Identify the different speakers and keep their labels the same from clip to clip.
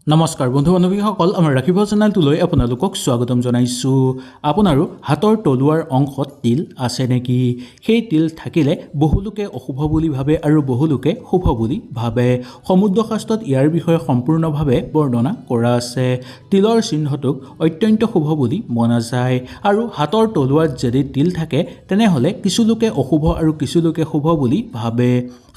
Speaker 1: নমস্কাৰ বন্ধু বান্ধৱীসকল, আমাৰ ৰাখিব চেনেলটোলৈ আপোনালোকক স্বাগতম জনাইছোঁ। আপোনাৰো হাতৰ তলুৱাৰ অংশত তিল আছে নেকি? সেই তিল থাকিলে বহুলোকে অশুভ বুলি ভাবে আৰু বহুলোকে শুভ বুলি ভাবে। সমুদ্ৰ শাস্ত্ৰত ইয়াৰ বিষয়ে সম্পূৰ্ণভাৱে বৰ্ণনা কৰা আছে। তিলৰ চিহ্নটোক অত্যন্ত শুভ বুলি মনা যায় আৰু হাতৰ তলুৱাত যদি তিল থাকে তেনেহ'লে কিছু লোকে অশুভ আৰু কিছু লোকে শুভ বুলি ভাবে।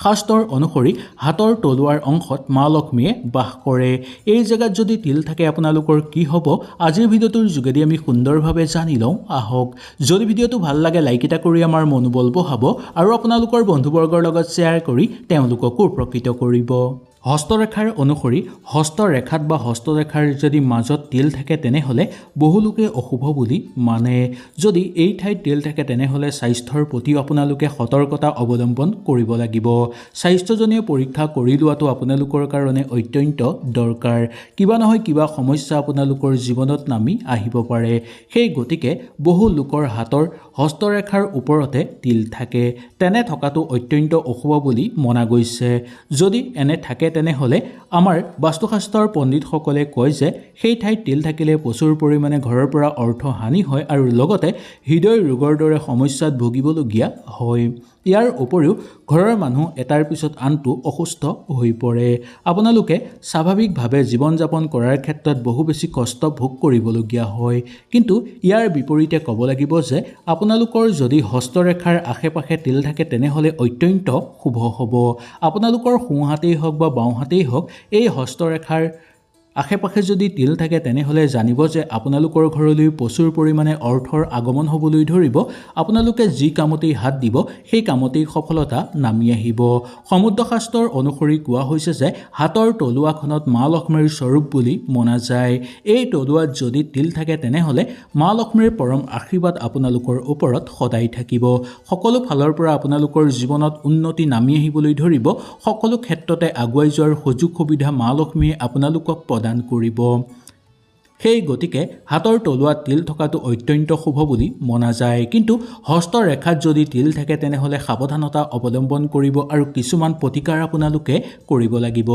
Speaker 1: শাস্ত্ৰৰ অনুসৰি হাতৰ তলুৱাৰ অংশত মা লক্ষ্মীয়ে বাস কৰে। এই জেগাত যদি তিল থাকে আপোনালোকৰ কি হ'ব, আজিৰ ভিডিঅ'টোৰ যোগেদি আমি সুন্দৰভাৱে জানি লওঁ আহক। যদি ভিডিঅ'টো ভাল লাগে লাইক এটা কৰি আমাৰ মনোবল বঢ়াব আৰু আপোনালোকৰ বন্ধুবৰ্গৰ লগত শ্বেয়াৰ কৰি তেওঁলোককো উপকৃত কৰিব। হস্তৰেখাৰ অনুসৰি হস্তৰেখাত বা হস্তৰেখাৰ যদি মাজত তিল থাকে তেনেহ'লে বহুলোকে অশুভ বুলি মানে। যদি এই ঠাইত তিল থাকে তেনেহ'লে স্বাস্থ্যৰ প্ৰতিও আপোনালোকে সতৰ্কতা অৱলম্বন কৰিব লাগিব। স্বাস্থ্যজনীয় পৰীক্ষা কৰি লোৱাটো আপোনালোকৰ কাৰণে অত্যন্ত দৰকাৰ। কিবা নহয় কিবা সমস্যা আপোনালোকৰ জীৱনত নামি আহিব পাৰে। সেই গতিকে বহু লোকৰ হাতৰ হস্তৰেখাৰ ওপৰতে তিল থাকে। তেনে থকাটো অত্যন্ত অশুভ বুলি মনা গৈছে। যদি এনে থাকে তেনেহ'লে আমাৰ বাস্তুশাস্ত্ৰৰ পণ্ডিতসকলে কয় যে সেই ঠাইত তিল থাকিলে প্ৰচুৰ পৰিমাণে ঘৰৰ পৰা অৰ্থ হানি হয় আৰু লগতে হৃদয় ৰোগৰ দৰে সমস্যাত ভুগিবলগীয়া হয়। ইয়াৰ উপৰিও ঘৰৰ মানুহ এটাৰ পিছত আনটো অসুস্থ হৈ পৰে। আপোনালোকে স্বাভাৱিকভাৱে জীৱন যাপন কৰাৰ ক্ষেত্ৰত বহু বেছি কষ্ট ভোগ কৰিবলগীয়া হয়। কিন্তু ইয়াৰ বিপৰীতে ক'ব লাগিব যে আপোনালোকৰ যদি হস্তৰেখাৰ আশে পাশে তিল থাকে তেনেহ'লে অত্যন্ত শুভ হ'ব। আপোনালোকৰ সোঁহাতেই হওক বা বাওঁহাতেই হওক এই হস্তৰেখাৰ আশে পাশে যদি তিল থাকে তেনেহ'লে জানিব যে আপোনালোকৰ ঘৰলৈ প্ৰচুৰ পৰিমাণে অৰ্থৰ আগমন হ'বলৈ ধৰিব। আপোনালোকে যি কামতেই হাত দিব সেই কামতেই সফলতা নামি আহিব। সমুদ্ৰ শাস্ত্ৰৰ অনুসৰি কোৱা হৈছে যে হাতৰ তলুৱাখনত মা লক্ষ্মীৰ স্বৰূপ বুলি মনা যায়। এই তলুৱাত যদি তিল থাকে তেনেহ'লে মা লক্ষ্মীৰ পৰম আশীৰ্বাদ আপোনালোকৰ ওপৰত সদায় থাকিব। সকলো ফালৰ পৰা আপোনালোকৰ জীৱনত উন্নতি নামি আহিবলৈ ধৰিব। সকলো ক্ষেত্ৰতে আগুৱাই যোৱাৰ সুযোগ সুবিধা মা লক্ষ্মীয়ে আপোনালোকক প্ৰদান কৰিব। সেই গতিকে হাতৰ তলুৱাত তিল থকাটো অত্যন্ত শুভ বুলি মনা যায়। কিন্তু হস্তৰেখাত যদি তিল থাকে তেনেহ'লে সাৱধানতা অৱলম্বন কৰিব আৰু কিছুমান প্ৰতিকাৰ আপোনালোকে কৰিব লাগিব।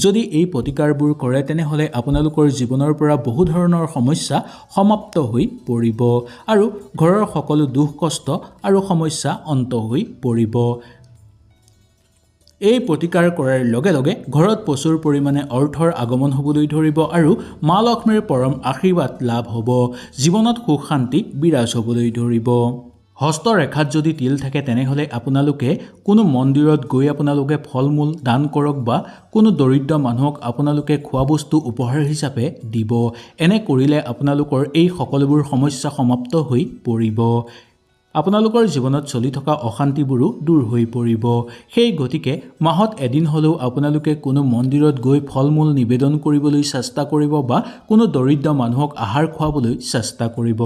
Speaker 1: যদি এই প্ৰতিকাৰবোৰ কৰে তেনেহ'লে আপোনালোকৰ জীৱনৰ পৰা বহু ধৰণৰ সমস্যা সমাপ্ত হৈ পৰিব আৰু ঘৰৰ সকলো দুখ কষ্ট আৰু সমস্যা অন্ত হৈ পৰিব। এই প্ৰতিকাৰ কৰাৰ লগে লগে ঘৰত প্ৰচুৰ পৰিমাণে অৰ্থৰ আগমন হ'বলৈ ধৰিব আৰু মা লক্ষ্মীৰ পৰম আশীৰ্বাদ লাভ হ'ব। জীৱনত সুখ শান্তি বিৰাজ হ'বলৈ ধৰিব। হস্তৰেখাত যদি তিল থাকে তেনেহ'লে আপোনালোকে কোনো মন্দিৰত গৈ আপোনালোকে ফল মূল দান কৰক বা কোনো দৰিদ্ৰ মানুহক আপোনালোকে খোৱা বস্তু উপহাৰ হিচাপে দিব। এনে কৰিলে আপোনালোকৰ এই সকলোবোৰ সমস্যা সমাপ্ত হৈ পৰিব। আপোনালোকৰ জীৱনত চলি থকা অশান্তিবোৰো দূৰ হৈ পৰিব। সেই গতিকে মাহত এদিন হ'লেও আপোনালোকে কোনো মন্দিৰত গৈ ফল মূল নিবেদন কৰিবলৈ চেষ্টা কৰিব বা কোনো দৰিদ্ৰ মানুহক আহাৰ খুৱাবলৈ চেষ্টা কৰিব।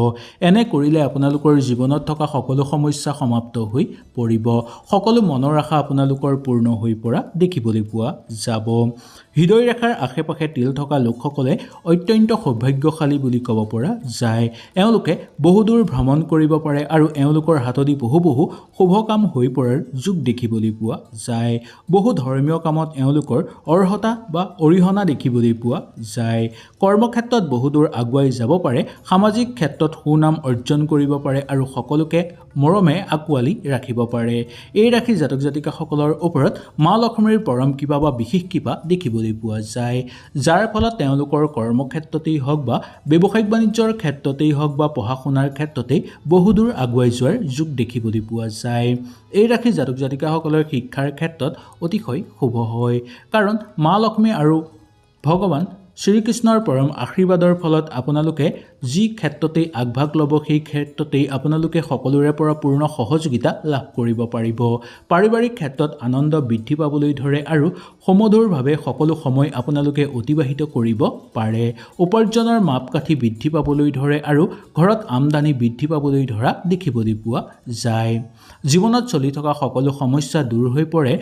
Speaker 1: এনে কৰিলে আপোনালোকৰ জীৱনত থকা সকলো সমস্যা সমাপ্ত হৈ পৰিব। সকলো মনৰ আশা আপোনালোকৰ পূৰ্ণ হৈ পৰা দেখিবলৈ পোৱা যাব। হৃদয় ৰেখাৰ আশে পাশে তিল থকা লোকসকলে অত্যন্ত সৌভাগ্যশালী বুলি ক'ব পৰা যায়। এওঁলোকে বহুদূৰ ভ্ৰমণ কৰিব পাৰে আৰু এওঁলোকৰ হাতদি বহু শুভ কাম হৈ পৰাৰ যোগ দেখিবলৈ পোৱা যায়। বহু ধৰ্মীয় কামত এওঁলোকৰ অৰ্হতা বা অৰিহণা দেখিবলৈ পোৱা যায়। কৰ্মক্ষেত্ৰত বহুদূৰ আগুৱাই যাব পাৰে। সামাজিক ক্ষেত্ৰত সুনাম অৰ্জন কৰিব পাৰে আৰু সকলোকে মৰমে আঁকোৱালি ৰাখিব পাৰে। এই ৰাশি জাতক জাতিকাসকলৰ ওপৰত মা লক্ষ্মীৰ পৰম কৃপা বা বিশেষ কৃপা দেখিবলৈ পোৱা যায়। যাৰ ফলত তেওঁলোকৰ কৰ্মক্ষেত্ৰতেই হওক বা ব্যৱসায়িক বাণিজ্যৰ ক্ষেত্ৰতেই হওক বা পঢ়া শুনাৰ ক্ষেত্ৰতেই বহুদূৰ আগুৱাই যোৱাৰ যোগ দেখিবলৈ পোৱা যায়। এই ৰাশি জাতক জাতিকাসকলৰ শিক্ষাৰ ক্ষেত্ৰত অতিশয় শুভ হয়। কাৰণ মা লক্ষ্মী আৰু ভগৱান শ্ৰীকৃষ্ণৰ পৰম আশীৰ্বাদৰ ফলত আপোনালোকে যি ক্ষেত্ৰতেই আগভাগ ল'ব সেই ক্ষেত্ৰতেই আপোনালোকে সকলোৰে পৰা পূৰ্ণ সহযোগিতা লাভ কৰিব পাৰিব। পাৰিবাৰিক ক্ষেত্ৰত আনন্দ বৃদ্ধি পাবলৈ ধৰে আৰু সমধুৰভাৱে সকলো সময় আপোনালোকে অতিবাহিত কৰিব পাৰে। উপাৰ্জনৰ মাপকাঠি বৃদ্ধি পাবলৈ ধৰে আৰু ঘৰত আমদানি বৃদ্ধি পাবলৈ ধৰা দেখিবলৈ পোৱা যায়। জীৱনত চলি থকা সকলো সমস্যা দূৰ হৈ পৰে।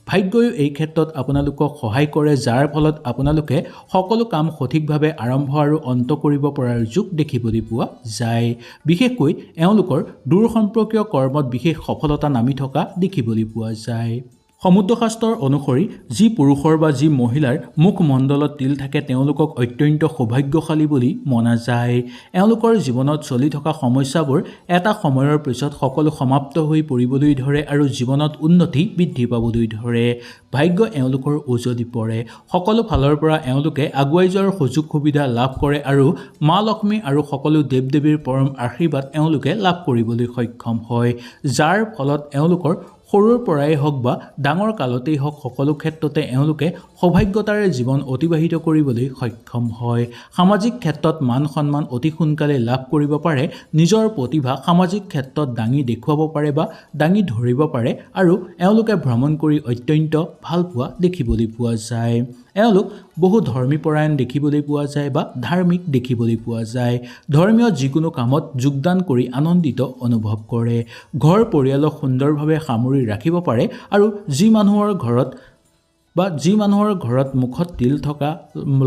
Speaker 1: ভাগ্যই এই ক্ষেত্ৰত আপোনালোকক সহায় কৰে, যাৰ ফলত আপোনালোকে সকলো কাম সঠিকভাৱে আৰম্ভ আৰু অন্ত কৰিব পৰাৰ যোগ দেখিবলৈ পোৱা যায়। বিশেষকৈ এওঁলোকৰ দূৰ সম্পৰ্কীয় কৰ্মত বিশেষ সফলতা নামি থকা দেখিবলৈ পোৱা যায়। সমুদ্ৰশাস্ত্ৰৰ অনুসৰি যি পুৰুষৰ বা যি মহিলাৰ মুখমণ্ডলত তিল থাকে তেওঁলোকক অত্যন্ত সৌভাগ্যশালী বুলি মনা যায়। এওঁলোকৰ জীৱনত চলি থকা সমস্যাবোৰ এটা সময়ৰ পিছত সকলো সমাপ্ত হৈ পৰিবলৈ ধৰে আৰু জীৱনত উন্নতি বৃদ্ধি পাবলৈ ধৰে। ভাগ্য এওঁলোকৰ উজলি পৰে। সকলো ফালৰ পৰা এওঁলোকে আগুৱাই যোৱাৰ সুযোগ সুবিধা লাভ কৰে আৰু মা লক্ষ্মী আৰু সকলো দেৱ দেৱীৰ পৰম আশীৰ্বাদ এওঁলোকে লাভ কৰিবলৈ সক্ষম হয়, যাৰ ফলত এওঁলোকৰ সৰুৰ পৰাই হওক বা ডাঙৰ কালতেই হওক সকলো ক্ষেত্ৰতে এওঁলোকে সৌভাগ্যতাৰে জীৱন অতিবাহিত কৰিবলৈ সক্ষম হয়। সামাজিক ক্ষেত্ৰত মান সন্মান অতি সোনকালে লাভ কৰিব পাৰে। নিজৰ প্ৰতিভা সামাজিক ক্ষেত্ৰত দাঙি দেখুৱাব পাৰে বা দাঙি ধৰিব পাৰে আৰু এওঁলোকে ভ্ৰমণ কৰি অত্যন্ত ভাল পোৱা দেখিবলৈ পোৱা যায়। এওঁলোক বহু ধৰ্মীপৰায়ণ দেখিবলৈ পোৱা যায় বা ধাৰ্মিক দেখিবলৈ পোৱা যায়। ধৰ্মীয় যিকোনো কামত যোগদান কৰি আনন্দিত অনুভৱ কৰে। ঘৰ পৰিয়ালক সুন্দৰভাৱে সামৰি ৰাখিব পাৰে আৰু যি মানুহৰ ঘৰত মুখত তিল থকা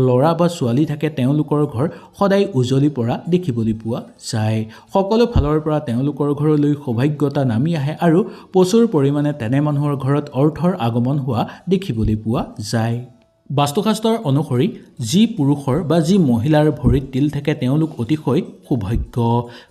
Speaker 1: ল'ৰা বা ছোৱালী থাকে তেওঁলোকৰ ঘৰ সদায় উজলি পৰা দেখিবলৈ পোৱা যায়। সকলো ফালৰ পৰা তেওঁলোকৰ ঘৰলৈ সৌভাগ্যতা নামি আহে আৰু প্ৰচুৰ পৰিমাণে তেনে মানুহৰ ঘৰত অৰ্থৰ আগমন হোৱা দেখিবলৈ পোৱা যায়। বাস্তুশাস্ত্ৰৰ অনুসৰি যি পুৰুষৰ বা যি মহিলাৰ ভৰিত তিল থাকে তেওঁলোক অতিশয় সৌভাগ্য,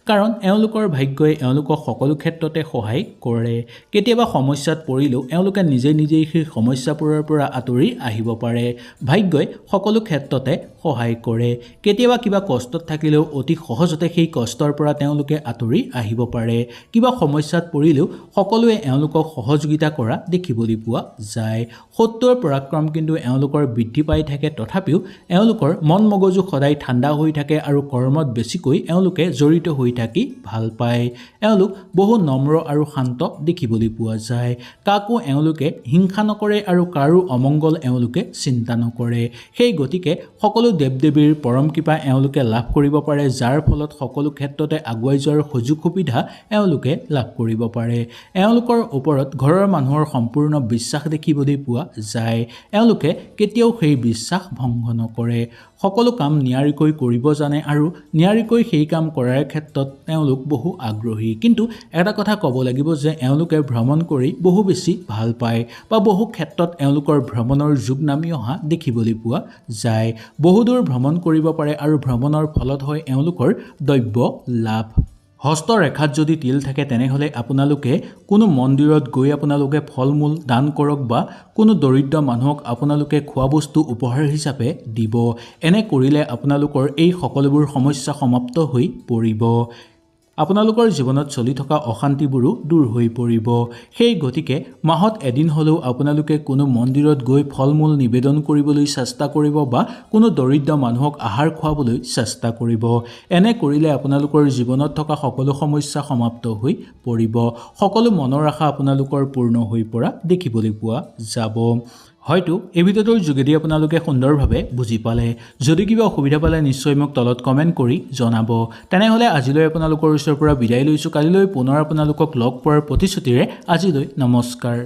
Speaker 1: কাৰণ এওঁলোকৰ ভাগ্যই এওঁলোকক সকলো ক্ষেত্ৰতে সহায় কৰে। কেতিয়াবা সমস্যাত পৰিলেও এওঁলোকে নিজেই সেই সমস্যাবোৰৰ পৰা আঁতৰি আহিব পাৰে। ভাগ্যই সকলো ক্ষেত্ৰতে সহায় কৰে। কেতিয়াবা কিবা কষ্টত থাকিলেও অতি সহজতে সেই কষ্টৰ পৰা তেওঁলোকে আঁতৰি আহিব পাৰে। কিবা সমস্যাত পৰিলেও সকলোৱে এওঁলোকক সহযোগিতা কৰা দেখিবলৈ পোৱা যায়। শত্ৰুৰ পৰাক্ৰম কিন্তু এওঁলোকৰ বৃদ্ধি পাই থাকে, তথাপিও এওঁলোকৰ মন মগজু সদায় ঠাণ্ডা হৈ থাকে আৰু কৰ্মত বেছিকৈ এওঁলোকে জড়িত হৈ থাকি ভাল পায়। এওঁলোক বহু নম্ৰ আৰু শান্ত দেখিবলৈ পোৱা যায়। কাকো এওঁলোকে হিংসা নকৰে আৰু কাৰো অমংগল এওঁলোকে চিন্তা নকৰে। সেই গতিকে সকলো দেৱ দেৱীৰ পৰম কৃপা এওঁলোকে লাভ কৰিব পাৰে, যাৰ ফলত সকলো ক্ষেত্ৰতে আগুৱাই যোৱাৰ সুযোগ সুবিধা এওঁলোকে লাভ কৰিব পাৰে। এওঁলোকৰ ওপৰত ঘৰৰ মানুহৰ সম্পূৰ্ণ বিশ্বাস দেখিবলৈ পোৱা যায়। এওঁলোকে কেতিয়াও সেই বিশ্বাস ভংগ নকৰে। সকলো কাম নিয়াৰিকৈ কৰিব জানে আৰু নিয়াৰিকৈ সেই কাম কৰাৰ ক্ষেত্ৰত তেওঁলোক বহু আগ্ৰহী। কিন্তু এটা কথা ক'ব লাগিব যে এওঁলোকে ভ্ৰমণ কৰি বহু বেছি ভাল পায় বা বহু ক্ষেত্ৰত এওঁলোকৰ ভ্ৰমণৰ যুগ নামি অহা দেখিবলৈ পোৱা যায়। বহুদূৰ ভ্ৰমণ কৰিব পাৰে আৰু ভ্ৰমণৰ ফলত হয় এওঁলোকৰ দ্ৰব্য লাভ। হস্তৰেখাত যদি তিল থাকে তেনেহ'লে আপোনালোকে কোনো মন্দিৰত গৈ আপোনালোকে ফল মূল দান কৰক বা কোনো দৰিদ্ৰ মানুহক আপোনালোকে খোৱা বস্তু উপহাৰ হিচাপে দিব। এনে কৰিলে আপোনালোকৰ এই সকলোবোৰ সমস্যা সমাপ্ত হৈ পৰিব। আপোনালোকৰ জীৱনত চলি থকা অশান্তিবোৰো দূৰ হৈ পৰিব। সেই গতিকে মাহত এদিন হ'লেও আপোনালোকে কোনো মন্দিৰত গৈ ফল মূল নিবেদন কৰিবলৈ চেষ্টা কৰিব বা কোনো দৰিদ্ৰ মানুহক আহাৰ খুৱাবলৈ চেষ্টা কৰিব। এনে কৰিলে আপোনালোকৰ জীৱনত থকা সকলো সমস্যা সমাপ্ত হৈ পৰিব। সকলো মনৰ আশা আপোনালোকৰ পূৰ্ণ হৈ পৰা দেখিবলৈ পোৱা যাব। হয়তো এই ভিডিঅ'টোৰ যোগেদি আপোনালোকে সুন্দৰভাৱে বুজি পালে। যদি কিবা অসুবিধা পালে নিশ্চয় মোক তলত কমেণ্ট কৰি জনাব। তেনেহ'লে আজিলৈ আপোনালোকৰ ওচৰৰ পৰা বিদায় লৈছোঁ। কালিলৈ পুনৰ আপোনালোকক লগ পোৱাৰ প্ৰতিশ্ৰুতিৰে আজিলৈ নমস্কাৰ।